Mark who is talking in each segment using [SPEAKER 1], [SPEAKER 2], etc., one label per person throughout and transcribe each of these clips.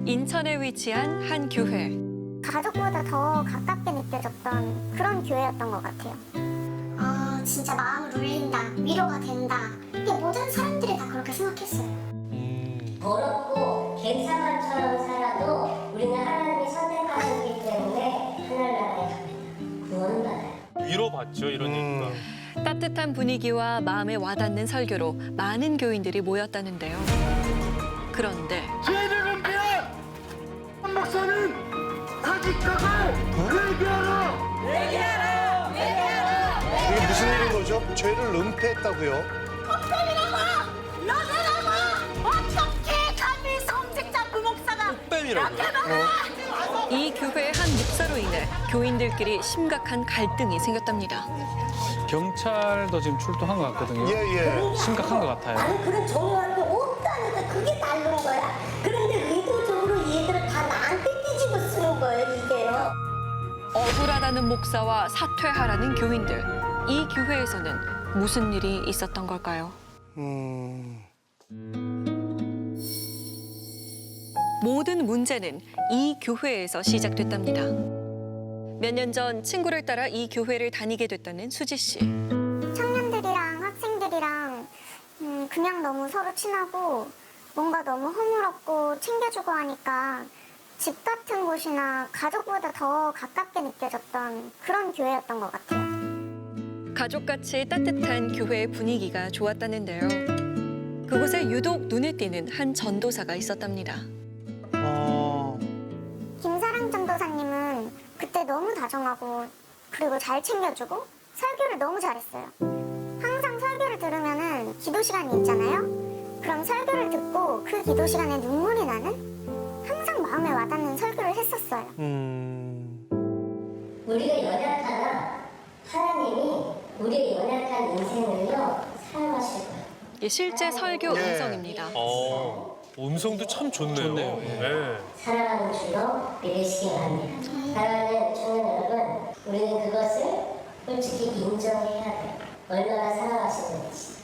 [SPEAKER 1] 인천에 위치한 한 교회.
[SPEAKER 2] 가족보다 더 가깝게 느껴졌던 그런 교회였던 것 같아요. 아, 진짜 마음을 울린다, 위로가 된다. 근데 모든 사람들이 다 그렇게 생각했어요.
[SPEAKER 3] 더럽고 갱사만처럼 살아도 우리는 하나님이 선택하셨기 때문에 하늘나라에 갑니다. 구원을 받아요.
[SPEAKER 4] 위로받죠, 이러니까.
[SPEAKER 1] 따뜻한 분위기와 마음에 와닿는 설교로 많은 교인들이 모였다는데요. 그런데
[SPEAKER 5] 죄를 피해 한 박사는 가직각을 회개하라.
[SPEAKER 6] 이게 무슨 일인 거죠? 죄를 은폐했다고요?
[SPEAKER 2] 어떻게 감히 성직자 부목사가
[SPEAKER 4] 뺨이라고요?
[SPEAKER 1] 이 교회의 한 목사로 인해 교인들끼리 심각한 갈등이 생겼답니다.
[SPEAKER 7] 경찰도 지금 출동한 것 같거든요.
[SPEAKER 6] 예.
[SPEAKER 7] 심각한 것 같아요.
[SPEAKER 3] 나는 그런 정의할 게 없다니까 그게 다른 거야. 그런데 의도적으로 얘들을 다 나한테 뒤집어 쓰는 거예요, 이게요.
[SPEAKER 1] 억울하다는 목사와 사퇴하라는 교인들. 이 교회에서는 무슨 일이 있었던 걸까요? 모든 문제는 이 교회에서 시작됐답니다. 몇 년 전 친구를 따라 이 교회를 다니게 됐다는 수지 씨.
[SPEAKER 2] 청년들이랑 학생들이랑 그냥 너무 서로 친하고 뭔가 너무 허물없고 챙겨주고 하니까 집 같은 곳이나 가족보다 더 가깝게 느껴졌던 그런 교회였던 것 같아요.
[SPEAKER 1] 가족같이 따뜻한 교회의 분위기가 좋았다는데요. 그곳에 유독 눈에 띄는 한 전도사가 있었답니다.
[SPEAKER 2] 김사랑 전도사님은 그때 너무 다정하고 그리고 잘 챙겨주고 설교를 너무 잘했어요. 항상 설교를 들으면은 기도 시간이 있잖아요. 그럼 설교를 듣고 그 기도 시간에 눈물이 나는 항상 마음에 와닿는 설교를 했었어요.
[SPEAKER 3] 우리가 연약하나 하나님이 우리의 연약한 인생을요 사용하실 거예요.
[SPEAKER 1] 실제 설교 음성입니다.
[SPEAKER 4] 음성도 참 좋네요.
[SPEAKER 7] 좋네요.
[SPEAKER 4] 네.
[SPEAKER 3] 사랑하는 줄로 믿으시기 바랍니다. 사랑하는 청년 여러분, 우리는 그것을 솔직히 인정해야 돼요. 얼마나 사랑하시는지.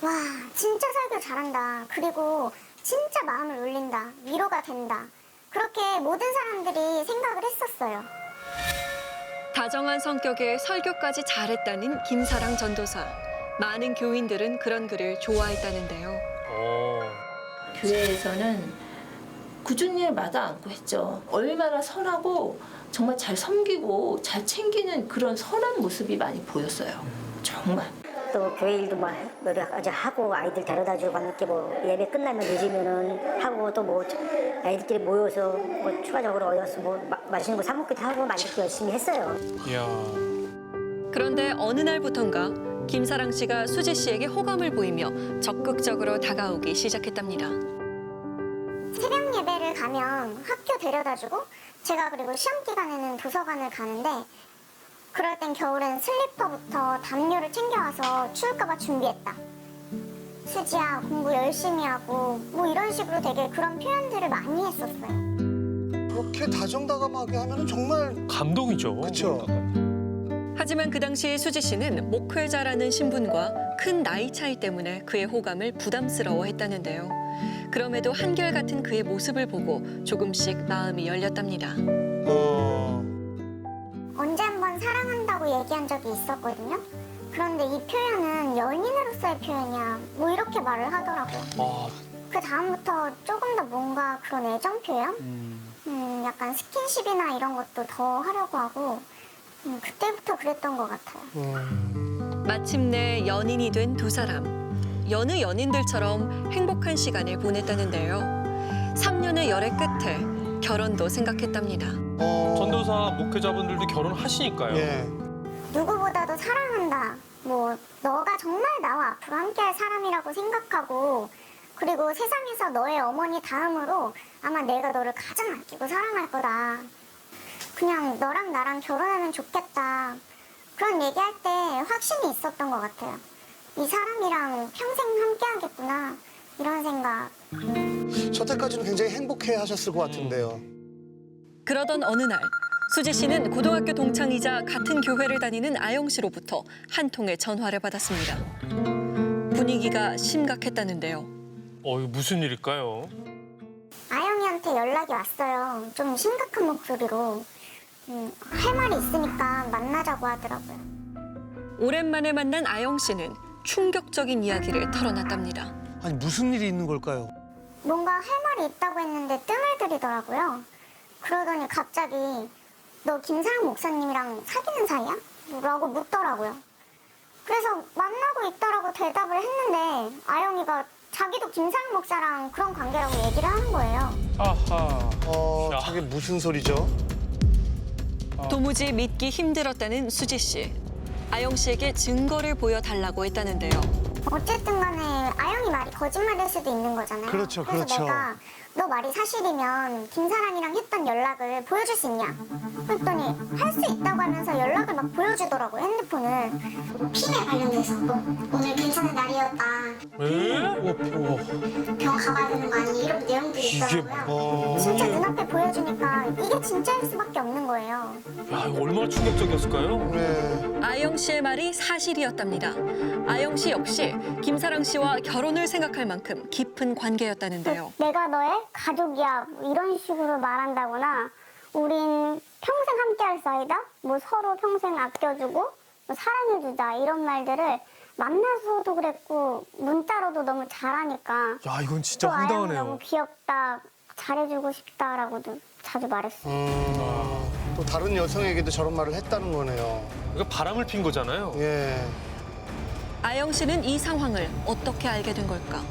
[SPEAKER 2] 와, 진짜 설교 잘한다. 그리고 진짜 마음을 울린다. 위로가 된다. 그렇게 모든 사람들이 생각을 했었어요.
[SPEAKER 1] 다정한 성격에 설교까지 잘했다는 김사랑 전도사. 많은 교인들은 그런 그를 좋아했다는데요.
[SPEAKER 8] 교회에서는 굳은 일 마다 않고 했죠. 얼마나 선하고 정말 잘 섬기고 잘 챙기는 그런 선한 모습이 많이 보였어요. 정말.
[SPEAKER 9] 또 교회 일도 뭐 여러 하고 아이들 데려다주고 밤늦게 뭐 예배 끝나면 늦으면은 하고 또 뭐 아이들끼리 모여서 뭐 추가적으로 어디서 뭐 맛있는 거 사 먹기도 하고 만들기 열심히 했어요.
[SPEAKER 7] 이야.
[SPEAKER 1] 그런데 어느 날부턴가 김사랑 씨가 수지 씨에게 호감을 보이며 적극적으로 다가오기 시작했답니다.
[SPEAKER 2] 새벽 예배를 가면 학교 데려다주고 제가 그리고 시험 기간에는 도서관을 가는데 그럴 땐 겨울엔 슬리퍼부터 담요를 챙겨와서 추울까봐 준비했다. 수지야 공부 열심히 하고 뭐 이런 식으로 되게 그런 표현들을 많이 했었어요.
[SPEAKER 6] 그렇게 다정다감하게 하면 정말
[SPEAKER 4] 감동이죠.
[SPEAKER 6] 그쵸.
[SPEAKER 1] 하지만 그 당시 수지 씨는 목회자라는 신분과 큰 나이 차이 때문에 그의 호감을 부담스러워했다는데요. 그럼에도 한결같은 그의 모습을 보고 조금씩 마음이 열렸답니다.
[SPEAKER 2] 언제 한번 사랑한다고 얘기한 적이 있었거든요. 그런데 이 표현은 연인으로서의 표현이야. 뭐 이렇게 말을 하더라고요. 그 다음부터 조금 더 뭔가 그런 애정 표현? 약간 스킨십이나 이런 것도 더 하려고 하고 그때부터 그랬던 것 같아요.
[SPEAKER 1] 마침내 연인이 된 두 사람. 여느 연인들처럼 행복한 시간을 보냈다는데요. 3년의 열애 끝에 결혼도 생각했답니다.
[SPEAKER 4] 전도사 목회자분들도 결혼하시니까요.
[SPEAKER 6] 예.
[SPEAKER 2] 누구보다도 사랑한다. 뭐 너가 정말 나와 앞으로 함께할 사람이라고 생각하고 그리고 세상에서 너의 어머니 다음으로 아마 내가 너를 가장 아끼고 사랑할 거다. 그냥 너랑 나랑 결혼하면 좋겠다. 그런 얘기할 때 확신이 있었던 것 같아요. 이 사람이랑 평생 함께 하겠구나. 이런 생각.
[SPEAKER 6] 저 때까지는 굉장히 행복해 하셨을 것 같은데요.
[SPEAKER 1] 그러던 어느 날 수지 씨는 고등학교 동창이자 같은 교회를 다니는 아영 씨로부터 한 통의 전화를 받았습니다. 분위기가 심각했다는데요.
[SPEAKER 4] 이거 무슨 일일까요?
[SPEAKER 2] 아영이한테 저한테 연락이 왔어요. 좀 심각한 목소리로. 할 말이 있으니까 만나자고 하더라고요.
[SPEAKER 1] 오랜만에 만난 아영 씨는 충격적인 이야기를 털어놨답니다.
[SPEAKER 6] 아니 무슨 일이 있는 걸까요?
[SPEAKER 2] 뭔가 할 말이 있다고 했는데 뜸을 들이더라고요. 그러더니 갑자기 너 김사랑 목사님이랑 사귀는 사이야? 라고 묻더라고요. 그래서 만나고 있다라고 대답을 했는데 아영이가 자기도 김사랑 목사랑 그런 관계라고 얘기를 하는 거예요.
[SPEAKER 7] 아하.
[SPEAKER 6] 저게 무슨 소리죠?
[SPEAKER 1] 도무지 믿기 힘들었다는 수지 씨. 아영 씨에게 증거를 보여달라고 했다는데요.
[SPEAKER 2] 어쨌든 간에 아영이 말이 거짓말일 수도 있는 거잖아요.
[SPEAKER 6] 그렇죠,
[SPEAKER 2] 그래서
[SPEAKER 6] 그렇죠.
[SPEAKER 2] 내가 너 말이 사실이면 김사랑이랑 했던 연락을 보여줄 수 있냐? 그랬더니 할 수 있다고 하면서 연락을 막 보여주더라고요, 핸드폰을. 피해 관련돼서 오늘 괜찮은 날이었다. 병 가봐야 되는 거 아니? 이런 내용들이 있더라고요. 진짜 눈앞에 보여주니까 이게 진짜일 수밖에 없는 거예요.
[SPEAKER 4] 야, 이거 얼마나 충격적이었을까요?
[SPEAKER 6] 네.
[SPEAKER 1] 아영 씨의 말이 사실이었답니다. 아영 씨 역시 김사랑 씨와 결혼을 생각할 만큼 깊은 관계였다는데요.
[SPEAKER 2] 내가 너의 가족이야 뭐 이런 식으로 말한다거나 우린 평생 함께할 사이다 뭐 서로 평생 아껴주고 뭐 사랑해주자 이런 말들을 만나서도 그랬고 문자로도 너무 잘하니까
[SPEAKER 4] 야, 이건 진짜
[SPEAKER 2] 또 아영이 너무
[SPEAKER 4] 황당하네요.
[SPEAKER 2] 귀엽다 잘해주고 싶다라고도 자주 말했어요.
[SPEAKER 6] 또 다른 여성에게도 저런 말을 했다는 거네요.
[SPEAKER 4] 이거 바람을 핀 거잖아요.
[SPEAKER 6] 예.
[SPEAKER 1] 아영 씨는 이 상황을 어떻게 알게 된 걸까?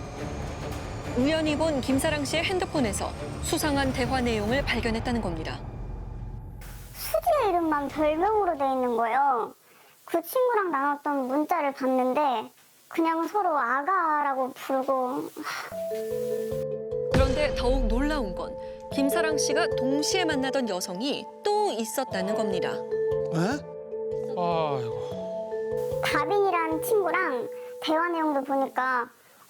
[SPEAKER 1] 우연히 본 김사랑 씨의 핸드폰에서 수상한 대화 내용을 발견했다는 겁니다.
[SPEAKER 2] 수지의 이름만 별명으로 돼 있는 거예요. 그 친구랑 나눴던 문자를 봤는데 그냥 서로 아가라고 부르고.
[SPEAKER 1] 그런데 더욱 놀라운 건 김사랑 씨가 동시에 만나던 여성이 또 있었다는 겁니다.
[SPEAKER 6] 에?
[SPEAKER 7] 아이고.
[SPEAKER 2] 다빈이란 친구랑 대화 내용도 보니까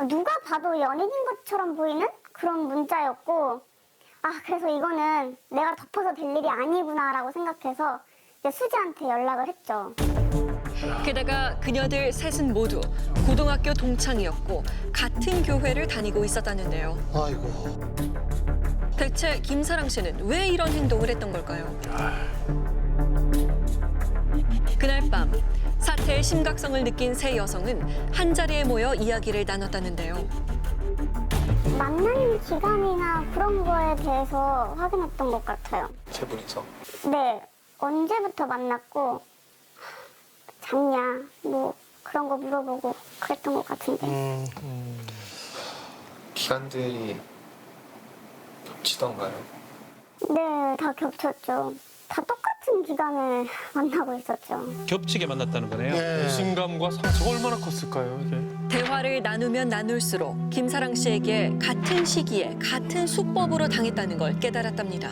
[SPEAKER 2] 누가 봐도 연인인 것처럼 보이는 그런 문자였고, 아 그래서 이거는 내가 덮어서 될 일이 아니구나라고 생각해서 이제 수지한테 연락을 했죠.
[SPEAKER 1] 게다가 그녀들 셋은 모두 고등학교 동창이었고 같은 교회를 다니고 있었다는데요.
[SPEAKER 6] 아이고.
[SPEAKER 1] 대체 김사랑 씨는 왜 이런 행동을 했던 걸까요? 그날 밤 사태의 심각성을 느낀 세 여성은 한자리에 모여 이야기를 나눴다는데요.
[SPEAKER 2] 만난 기간이나 그런 거에 대해서 확인했던 것 같아요.
[SPEAKER 7] 세 분이서.
[SPEAKER 2] 네, 언제부터 만났고 잤냐 뭐 그런 거 물어보고 그랬던 것 같은데.
[SPEAKER 10] 기간들이 겹치던가요?
[SPEAKER 2] 네, 다 겹쳤죠. 다 똑같은 기간에 만나고 있었죠.
[SPEAKER 7] 겹치게 만났다는 거네요.
[SPEAKER 6] 예.
[SPEAKER 4] 배신감과 상처가 얼마나 컸을까요, 이게?
[SPEAKER 1] 대화를 나누면 나눌수록 김사랑 씨에게 같은 시기에 같은 수법으로 당했다는 걸 깨달았답니다.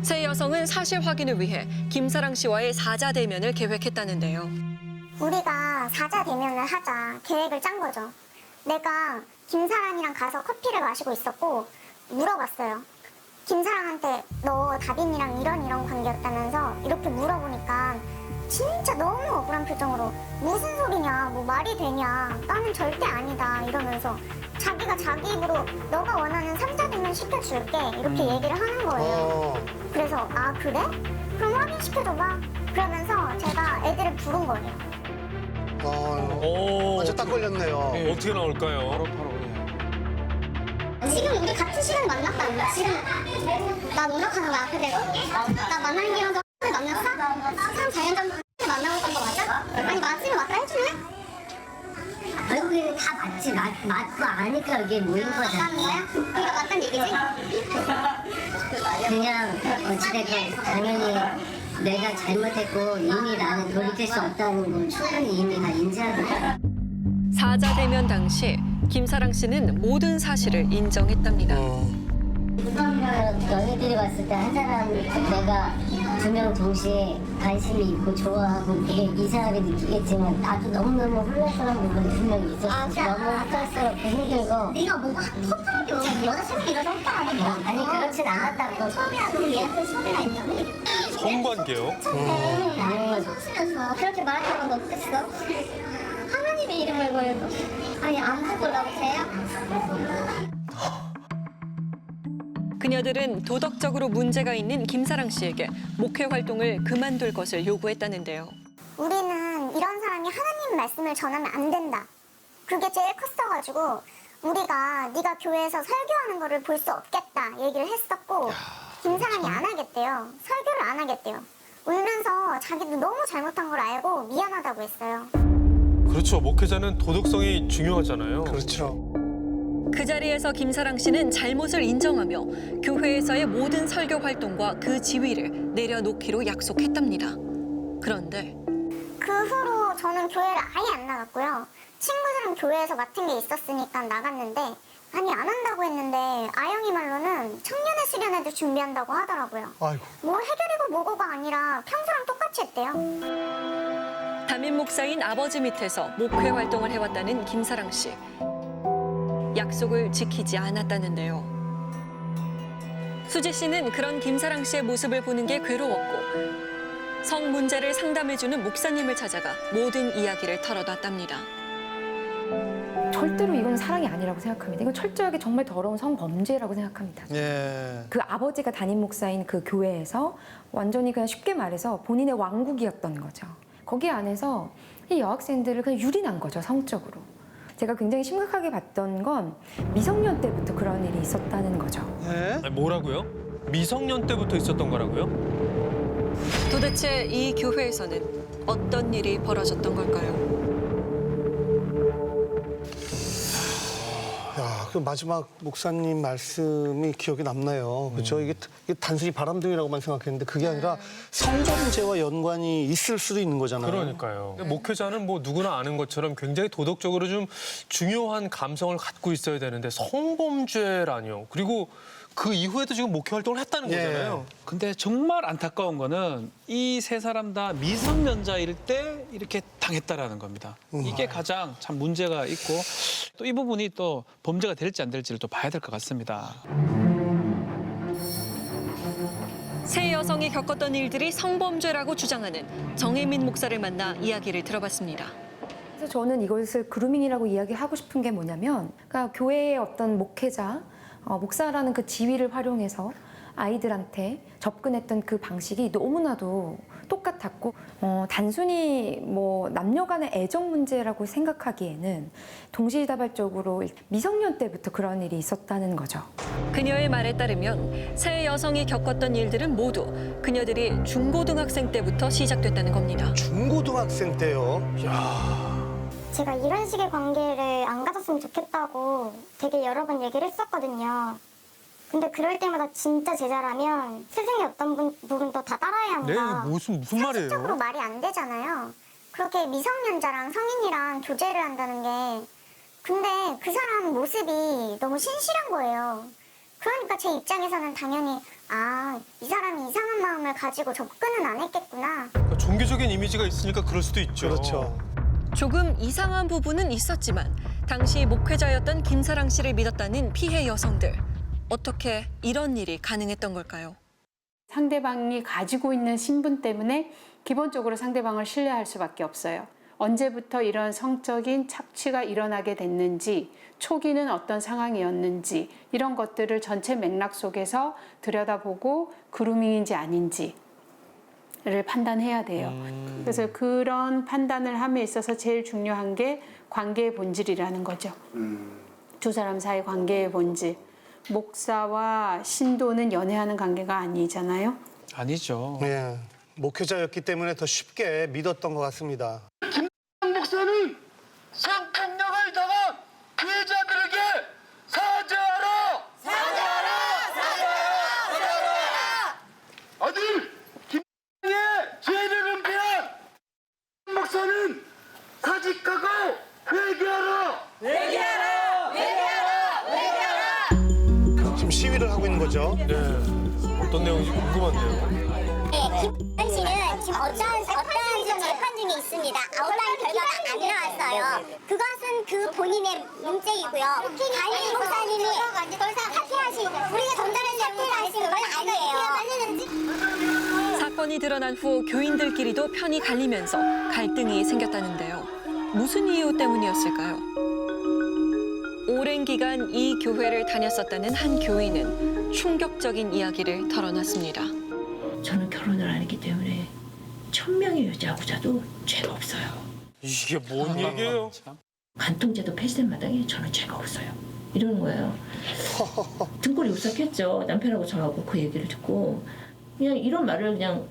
[SPEAKER 1] 세 여성은 사실 확인을 위해 김사랑 씨와의 사자 대면을 계획했다는데요.
[SPEAKER 2] 우리가 사자 대면을 하자 계획을 짠 거죠. 내가 김사랑이랑 가서 커피를 마시고 있었고 물어봤어요. 김사랑한테 너 다빈이랑 이런 관계였다면서 이렇게 물어보니까 진짜 너무 억울한 표정으로 무슨 소리냐 뭐 말이 되냐 나는 절대 아니다 이러면서 자기가 자기 입으로 너가 원하는 삼자 대면 시켜줄게 이렇게 얘기를 하는 거예요. 그래서 아 그래? 그럼 확인시켜줘봐 그러면서 제가 애들을 부른 거예요.
[SPEAKER 4] 오,
[SPEAKER 6] 완전 딱 걸렸네요.
[SPEAKER 4] 어떻게 나올까요?
[SPEAKER 7] 바로
[SPEAKER 2] 지금 우리 같은 시간에 만났다는 지금 나 노력하는 거야. 근데 나 만나는 기간 좀 만났어? 3, 4년 전에 만나고 있던 거 맞아? 아니 맞으면 맞다 해줄래?
[SPEAKER 3] 아이고 그게 다 맞지. 맞고 아니까 이게 모인 거잖아.
[SPEAKER 2] 맞다는 거야? 그러니까 맞다는 얘기지?
[SPEAKER 3] 그냥 어찌됐건 당연히 내가 잘못했고 이미 나는 돌이킬 수 없다는 걸 충분히 이미 다 인지하거든.
[SPEAKER 1] 사자 대면 당시 김사랑 씨는 모든 사실을 인정했답니다.
[SPEAKER 3] 너희들이 봤을 때 한 사람 내가 2명 동시에 관심이 있고 좋아하고 되게 이상하게 느끼겠지만 나도 너무너무 혼란스러운 부분이 분명히 있었어. 너무 합작스럽고 힘들고
[SPEAKER 2] 네가 뭐가 허접하게 여자친구 이런 성격 아니야?
[SPEAKER 3] 아니 그렇진 않았다고.
[SPEAKER 2] 처음이라도 얘한테 소리가 있냐고?
[SPEAKER 4] 성관계요?
[SPEAKER 3] 아니
[SPEAKER 2] 쓰면서 그렇게 말하는 건 어땠어? 하나님의 이름을 걸고 아니 안 죽으려고 돼요?
[SPEAKER 1] 그녀들은 도덕적으로 문제가 있는 김사랑 씨에게 목회 활동을 그만둘 것을 요구했다는데요.
[SPEAKER 2] 우리는 이런 사람이 하나님 말씀을 전하면 안 된다. 그게 제일 컸어가지고 우리가 네가 교회에서 설교하는 거를 볼 수 없겠다 얘기를 했었고 김사랑이 안 하겠대요. 설교를 안 하겠대요. 울면서 자기도 너무 잘못한 걸 알고 미안하다고 했어요.
[SPEAKER 4] 그렇죠. 목회자는 도덕성이 중요하잖아요.
[SPEAKER 6] 그렇죠.
[SPEAKER 1] 그 자리에서 김사랑 씨는 잘못을 인정하며 교회에서의 모든 설교 활동과 그 지위를 내려놓기로 약속했답니다. 그런데
[SPEAKER 2] 그 후로 저는 교회를 아예 안 나갔고요. 친구들은 교회에서 맡은 게 있었으니까 나갔는데 아니 안 한다고 했는데 아영이 말로는 청년의 수련회도 준비한다고 하더라고요.
[SPEAKER 6] 아이고.
[SPEAKER 2] 뭐 해결이고 뭐고가 아니라 평소랑 똑같이 했대요.
[SPEAKER 1] 담임 목사인 아버지 밑에서 목회 활동을 해왔다는 김사랑 씨. 약속을 지키지 않았다는데요. 수지 씨는 그런 김사랑 씨의 모습을 보는 게 괴로웠고 성 문제를 상담해주는 목사님을 찾아가 모든 이야기를 털어놨답니다.
[SPEAKER 10] 절대로 이건 사랑이 아니라고 생각합니다. 이건 철저하게 정말 더러운 성범죄라고 생각합니다.
[SPEAKER 6] 예.
[SPEAKER 10] 그 아버지가 담임 목사인 그 교회에서 완전히 그냥 쉽게 말해서 본인의 왕국이었던 거죠. 거기 안에서 이 여학생들을 그냥 유린한 거죠, 성적으로. 제가 굉장히 심각하게 봤던 건 미성년 때부터 그런 일이 있었다는 거죠.
[SPEAKER 6] 예?
[SPEAKER 4] 아니, 뭐라고요? 미성년 때부터 있었던 거라고요?
[SPEAKER 1] 도대체 이 교회에서는 어떤 일이 벌어졌던 걸까요?
[SPEAKER 6] 야, 그 마지막 목사님 말씀이 기억에 남나요. 그렇죠? 이게 단순히 바람둥이라고만 생각했는데 그게 아니라 성범죄와 연관이 있을 수도 있는 거잖아요.
[SPEAKER 4] 그러니까요. 목회자는 뭐 누구나 아는 것처럼 굉장히 도덕적으로 좀 중요한 감성을 갖고 있어야 되는데 성범죄라니요. 그리고 그 이후에도 지금 목회 활동을 했다는 거잖아요.
[SPEAKER 7] 근데 정말 안타까운 거는 이 세 사람 다 미성년자일 때 이렇게 당했다라는 겁니다. 이게 가장 참 문제가 있고 또 이 부분이 또 범죄가 될지 안 될지를 또 봐야 될 것 같습니다.
[SPEAKER 1] 세 여성이 겪었던 일들이 성범죄라고 주장하는 정혜민 목사를 만나 이야기를 들어봤습니다.
[SPEAKER 10] 그래서 저는 이것을 그루밍이라고 이야기하고 싶은 게 뭐냐면, 그러니까 교회의 어떤 목회자, 목사라는 그 지위를 활용해서 아이들한테 접근했던 그 방식이 너무나도 똑같았고, 단순히 뭐 남녀 간의 애정 문제라고 생각하기에는 동시다발적으로 미성년 때부터 그런 일이 있었다는 거죠.
[SPEAKER 1] 그녀의 말에 따르면 세 여성이 겪었던 일들은 모두 그녀들이 중고등학생 때부터 시작됐다는 겁니다.
[SPEAKER 6] 중고등학생 때요.
[SPEAKER 2] 제가 이런 식의 관계를 안 가졌으면 좋겠다고 되게 여러 번 얘기를 했었거든요. 근데 그럴 때마다 진짜 제자라면 세상에 어떤 부분도 다 따라야
[SPEAKER 4] 네,
[SPEAKER 2] 한다.
[SPEAKER 4] 이게 무슨
[SPEAKER 2] 상식적으로
[SPEAKER 4] 말이에요?
[SPEAKER 2] 말이 안 되잖아요. 그렇게 미성년자랑 성인이랑 교제를 한다는 게. 근데 그 사람 모습이 너무 신실한 거예요. 그러니까 제 입장에서는 당연히 이 사람이 이상한 마음을 가지고 접근은 안 했겠구나.
[SPEAKER 4] 그러니까 종교적인 이미지가 있으니까 그럴 수도 있죠.
[SPEAKER 6] 그렇죠.
[SPEAKER 1] 조금 이상한 부분은 있었지만 당시 목회자였던 김사랑 씨를 믿었다는 피해 여성들. 어떻게 이런 일이 가능했던 걸까요?
[SPEAKER 11] 상대방이 가지고 있는 신분 때문에 기본적으로 상대방을 신뢰할 수밖에 없어요. 언제부터 이런 성적인 착취가 일어나게 됐는지, 초기는 어떤 상황이었는지 이런 것들을 전체 맥락 속에서 들여다보고 그루밍인지 아닌지를 판단해야 돼요. 그래서 그런 판단을 함에 있어서 제일 중요한 게 관계의 본질이라는 거죠. 두 사람 사이 관계의 본질. 목사와 신도는 연애하는 관계가 아니잖아요.
[SPEAKER 7] 아니죠.
[SPEAKER 6] 예. 목회자였기 때문에 더 쉽게 믿었던 것 같습니다.
[SPEAKER 5] 목사는 성폭력을 당한 피해자들에게 사죄하라! 아들 김의 죄를 은폐한 목사는 사직하고 회개하라!
[SPEAKER 6] 지금 시위를 하고 있는 거죠.
[SPEAKER 4] 네. 어떤 내용인지 궁금한데요.
[SPEAKER 2] 김 씨는 지금 어떠한 재판 중에 있습니다. 아웃라인 결과가 안 나왔어요. 그것은 그 본인의 문제이고요. 담임 목사님이 더 이상 사퇴하신, 우리가 전달한 내용을 하신 건 아니에요.
[SPEAKER 1] 사건이 드러난 후 교인들끼리도 편이 갈리면서 갈등이 생겼다는데요. 무슨 이유 때문이었을까요? 오랜 기간 이 교회를 다녔었다는 한 교인은 충격적인 이야기를 털어놨습니다.
[SPEAKER 8] 저는 결혼을 안 했기 때문에 1000명의 여자하고 자도 죄가 없어요.
[SPEAKER 4] 이게 뭔 얘기예요?
[SPEAKER 8] 간통죄도 폐지된 마당에 저는 죄가 없어요. 이러는 거예요. 등골이 오싹했죠. 남편하고 저하고 그 얘기를 듣고 그냥 이런 말을 그냥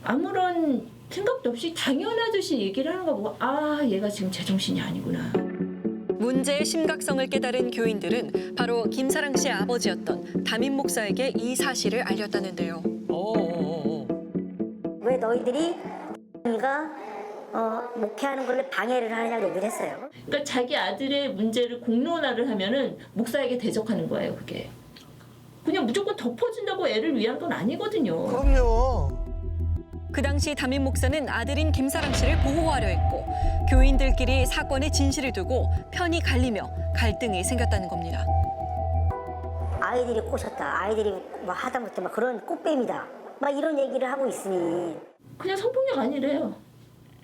[SPEAKER 8] 아무런 생각도 없이 당연하듯이 얘기를 하는 거 보고 아 얘가 지금 제정신이 아니구나.
[SPEAKER 1] 문제의 심각성을 깨달은 교인들은 바로 김사랑 씨의 아버지였던 담임 목사에게 이 사실을 알렸다는데요.
[SPEAKER 9] 왜 너희들이 네가 목회하는 걸 방해를 하냐고 얘기를 했어요.
[SPEAKER 8] 그러니까 자기 아들의 문제를 공론화를 하면은 목사에게 대적하는 거예요. 그게 그냥 무조건 덮어준다고 애를 위한 건 아니거든요.
[SPEAKER 6] 그럼요.
[SPEAKER 1] 그 당시 담임 목사는 아들인 김사랑 씨를 보호하려 했고 교인들끼리 사건의 진실을 두고 편이 갈리며 갈등이 생겼다는 겁니다.
[SPEAKER 9] 아이들이 꼬셨다. 아이들이 뭐 하다못해 막 그런 꽃뱀이다. 막 이런 얘기를 하고 있으니
[SPEAKER 8] 그냥 성폭력 아니래요.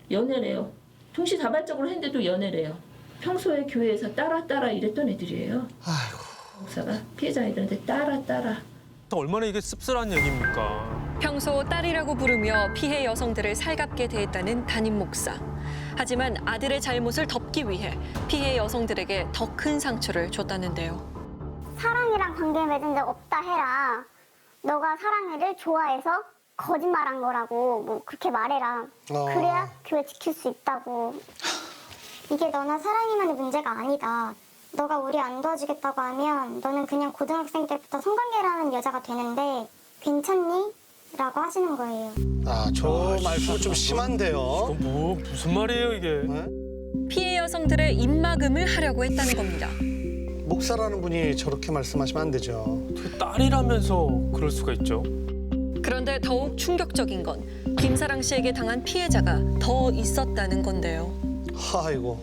[SPEAKER 8] 연애래요. 동시다발적으로 했는데도 연애래요. 평소에 교회에서 따라 이랬던 애들이에요.
[SPEAKER 6] 아이고.
[SPEAKER 8] 목사가 피해자 아이들한테 따라.
[SPEAKER 4] 얼마나 이게 씁쓸한 얘기입니까?
[SPEAKER 1] 평소 딸이라고 부르며 피해 여성들을 살갑게 대했다는 담임 목사. 하지만 아들의 잘못을 덮기 위해 피해 여성들에게 더 큰 상처를 줬다는데요.
[SPEAKER 2] 사랑이랑 관계 맺은 적 없다 해라. 너가 사랑이를 좋아해서 거짓말한 거라고 뭐 그렇게 말해라. 그래야 교회 지킬 수 있다고. 이게 너나 사랑이만의 문제가 아니다. 너가 우리 안 도와주겠다고 하면 너는 그냥 고등학생 때부터 성관계를 하는 여자가 되는데 괜찮니? 라고 하시는 거예요.
[SPEAKER 6] 저 말씀은 좀 심한데요.
[SPEAKER 4] 무슨 말이에요 이게?
[SPEAKER 1] 피해 여성들의 입막음을 하려고 했다는 겁니다.
[SPEAKER 6] 목사라는 분이 저렇게 말씀하시면 안 되죠.
[SPEAKER 4] 딸이라면서 그럴 수가 있죠.
[SPEAKER 1] 그런데 더욱 충격적인 건 김사랑 씨에게 당한 피해자가 더 있었다는 건데요.
[SPEAKER 6] 아이고.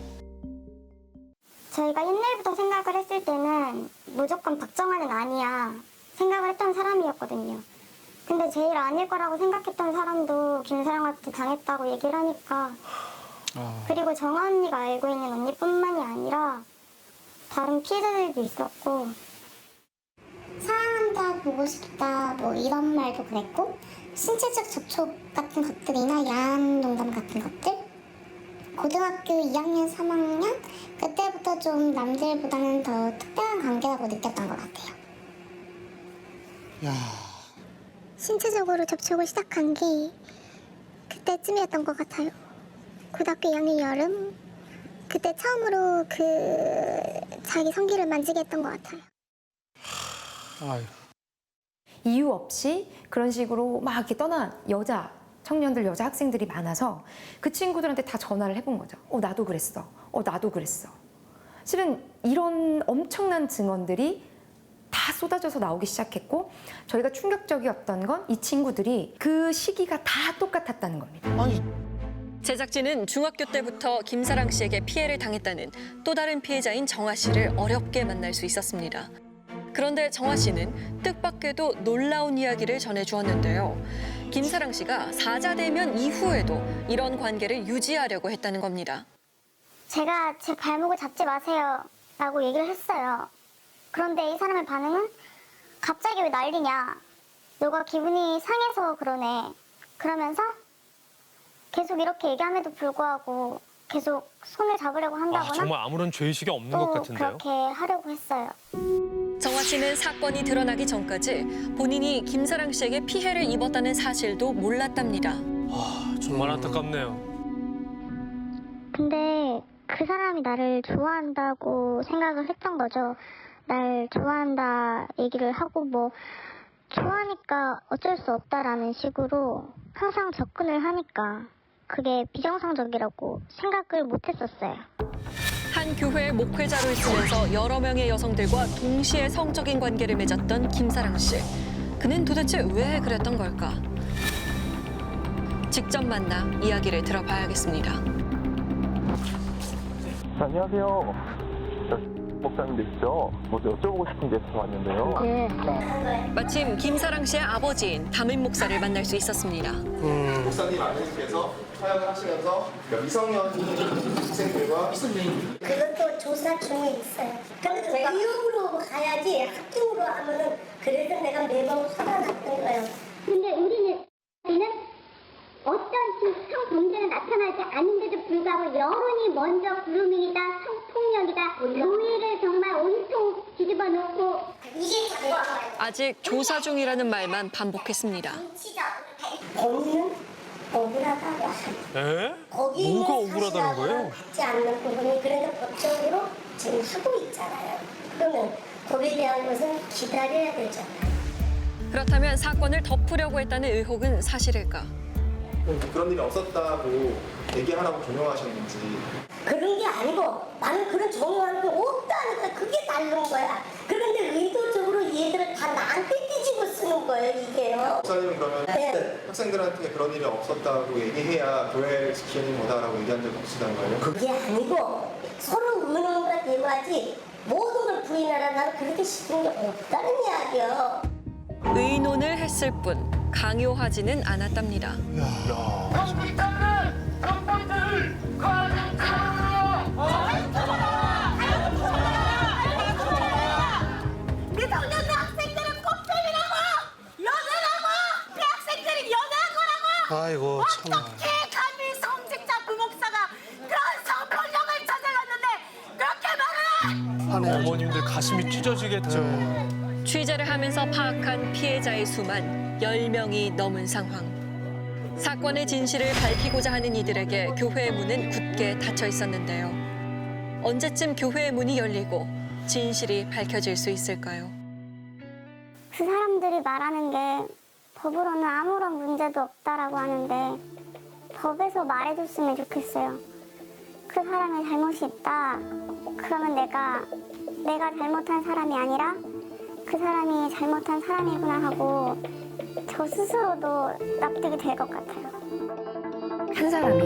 [SPEAKER 2] 저희가 옛날부터 생각을 했을 때는 무조건 박정환은 아니야 생각을 했던 사람이었거든요. 근데 제일 아닐 거라고 생각했던 사람도 김사랑한테 당했다고 얘기를 하니까 그리고 정아 언니가 알고 있는 언니뿐만이 아니라 다른 피해자들도 있었고 사랑한다, 보고 싶다 뭐 이런 말도 그랬고 신체적 접촉 같은 것들이나 야한 농담 같은 것들 고등학교 2학년, 3학년 그때부터 좀 남들보다는 더 특별한 관계라고 느꼈던 것 같아요.
[SPEAKER 6] 야.
[SPEAKER 2] 신체적으로 접촉을 시작한 게 그때쯤이었던 것 같아요. 고등학교 2학년 여름 그때 처음으로 자기 성기를 만지게 했던 것 같아요.
[SPEAKER 10] 이유 없이 그런 식으로 막 이렇게 떠난 여자 청년들, 여자 학생들이 많아서 그 친구들한테 다 전화를 해본 거죠. 나도 그랬어. 나도 그랬어. 실은 이런 엄청난 증언들이 다 쏟아져서 나오기 시작했고 저희가 충격적이었던 건 이 친구들이 그 시기가 다 똑같았다는 겁니다.
[SPEAKER 1] 제작진은 중학교 때부터 김사랑 씨에게 피해를 당했다는 또 다른 피해자인 정아 씨를 어렵게 만날 수 있었습니다. 그런데 정아 씨는 뜻밖에도 놀라운 이야기를 전해주었는데요. 김사랑 씨가 사자대면 이후에도 이런 관계를 유지하려고 했다는 겁니다.
[SPEAKER 2] 제가 제 발목을 잡지 마세요 라고 얘기를 했어요. 그런데 이 사람의 반응은 갑자기 왜 난리냐. 너가 기분이 상해서 그러네. 그러면서 계속 이렇게 얘기함에도 불구하고 계속 손을 잡으려고 한다거나
[SPEAKER 4] 정말 아무런 죄의식이 없는 것
[SPEAKER 2] 또
[SPEAKER 4] 같은데요.
[SPEAKER 2] 그렇게 하려고 했어요.
[SPEAKER 1] 정아 씨는 사건이 드러나기 전까지 본인이 김사랑 씨에게 피해를 입었다는 사실도 몰랐답니다.
[SPEAKER 4] 정말 안타깝네요.
[SPEAKER 2] 근데 그 사람이 나를 좋아한다고 생각을 했던 거죠. 날 좋아한다 얘기를 하고 뭐 좋아하니까 어쩔 수 없다라는 식으로 항상 접근을 하니까 그게 비정상적이라고 생각을 못했었어요.
[SPEAKER 1] 한 교회의 목회자로 있으면서 여러 명의 여성들과 동시에 성적인 관계를 맺었던 김사랑 씨. 그는 도대체 왜 그랬던 걸까? 직접 만나 이야기를 들어봐야겠습니다.
[SPEAKER 12] 안녕하세요. 목사님 되시죠? 뭐 여쭤보고 싶은 게 있어서 왔는데요.
[SPEAKER 1] 마침 김사랑 씨의 아버지인 담임 목사를 만날 수 있었습니다.
[SPEAKER 13] 목사님 아버님께서 사역을 하시면서 미성년 학생들과
[SPEAKER 2] 그것도 조사 중에 있어요. 근데 그 이후로
[SPEAKER 3] 하고 가야지 학교로 하면은 그래서 내가 매번 화가 났던 거예요.
[SPEAKER 2] 근데 우리는 어떤 성범죄가 나타나지 않는데도 불구하고 여론이 먼저 그루밍이다, 성폭력이다, 교회를 정말 온통 뒤집어 놓고 이게
[SPEAKER 1] 아직 조사 중이라는 말만 반복했습니다.
[SPEAKER 3] 거기는 억울하다고.
[SPEAKER 4] 에?
[SPEAKER 3] 거기
[SPEAKER 4] 뭐가
[SPEAKER 3] 있는
[SPEAKER 4] 억울하다는 거예요?
[SPEAKER 3] 사실하고는 같지 않는 부분이 그래도 법적으로 지금 하고 있잖아요. 그러면 거기에 대한 것은 기다려야 되잖아요.
[SPEAKER 1] 그렇다면 사건을 덮으려고 했다는 의혹은 사실일까?
[SPEAKER 13] 그런 일이 없었다고 얘기하라고 종용하셨는지.
[SPEAKER 3] 그런 게 아니고 나는 그런 정황이 없다는 거야. 그게 다른 거야. 그런데 의도적으로 얘들을 다 나한테 뒤집어 쓰는 거예요, 이게요.
[SPEAKER 13] 목사님은 그러면
[SPEAKER 3] 네.
[SPEAKER 13] 학생들한테 그런 일이 없었다고 얘기해야 교회를 지키는 거다라고 얘기한 적이 없으시다는 거예요?
[SPEAKER 3] 그게 아니고 서로 의논과 대화하지 모든 걸 부인하라. 나는 그렇게 시킨 게 없다는 이야기요.
[SPEAKER 1] 의논을 했을 뿐 강요하지는 않았답니다.
[SPEAKER 2] 미성년자 학생들은 꽃뱀이라고! 연애라고! 대학생들이 연애한 거라고!
[SPEAKER 6] 아이고 참.
[SPEAKER 2] 어떻게 감히 성직자 부목사가 그런 성폭력을 저질렀는데 그렇게 말을 해!
[SPEAKER 4] 어머님들 가슴이 찢어지겠죠.
[SPEAKER 1] 취재를 하면서 파악한 피해자의 수만 10명이 넘은 상황. 사건의 진실을 밝히고자 하는 이들에게 교회의 문은 굳게 닫혀 있었는데요. 언제쯤 교회의 문이 열리고 진실이 밝혀질 수 있을까요?
[SPEAKER 2] 그 사람들이 말하는 게 법으로는 아무런 문제도 없다라고 하는데 법에서 말해줬으면 좋겠어요. 그 사람의 잘못이 있다. 그러면 내가 잘못한 사람이 아니라 그 사람이 잘못한 사람이구나 하고 저 스스로도 납득이 될 것 같아요.
[SPEAKER 10] 한 사람이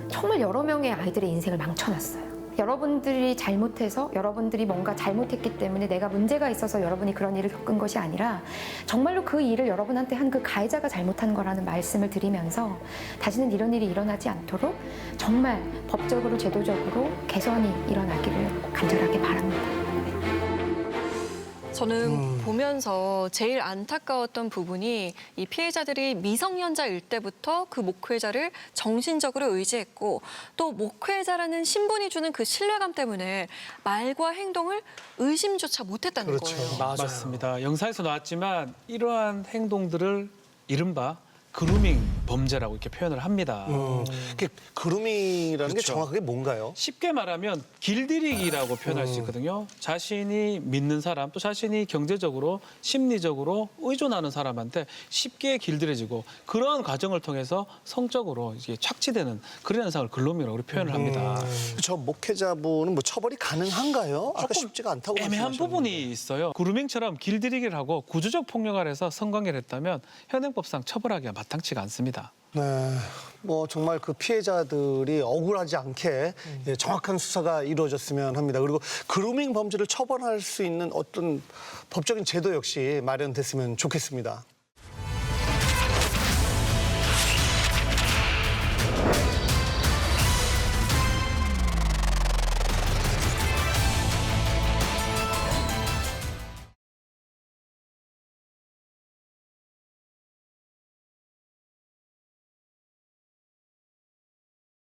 [SPEAKER 10] 정말 여러 명의 아이들의 인생을 망쳐놨어요. 여러분들이 잘못해서 여러분들이 뭔가 잘못했기 때문에 내가 문제가 있어서 여러분이 그런 일을 겪은 것이 아니라 정말로 그 일을 여러분한테 한 그 가해자가 잘못한 거라는 말씀을 드리면서 다시는 이런 일이 일어나지 않도록 정말 법적으로 제도적으로 개선이 일어나기를 간절하게 바랍니다.
[SPEAKER 1] 저는 보면서 제일 안타까웠던 부분이 이 피해자들이 미성년자일 때부터 그 목회자를 정신적으로 의지했고 또 목회자라는 신분이 주는 그 신뢰감 때문에 말과 행동을 의심조차 못했다는 거예요.
[SPEAKER 7] 맞습니다. 영상에서 나왔지만 이러한 행동들을 이른바 그루밍 범죄라고 이렇게 표현을 합니다.
[SPEAKER 6] 그루밍이라는 게 정확하게 뭔가요?
[SPEAKER 7] 쉽게 말하면 길들이기라고 표현할 수 있거든요. 자신이 믿는 사람, 또 자신이 경제적으로, 심리적으로 의존하는 사람한테 쉽게 길들여지고 그러한 과정을 통해서 성적으로 이제 착취되는 그런 현상을 그루밍이라고 표현을 합니다.
[SPEAKER 6] 저 목회자분은 뭐 처벌이 가능한가요? 아까 쉽지가 않다고
[SPEAKER 7] 애매한
[SPEAKER 6] 말씀하셨는데.
[SPEAKER 7] 부분이 있어요. 그루밍처럼 길들이기를 하고 구조적 폭력을 해서 성관계를 했다면 현행법상 처벌하기가 마땅치가 않습니다.
[SPEAKER 6] 네, 뭐 정말 그 피해자들이 억울하지 않게 정확한 수사가 이루어졌으면 합니다. 그리고 그루밍 범죄를 처벌할 수 있는 어떤 법적인 제도 역시 마련됐으면 좋겠습니다.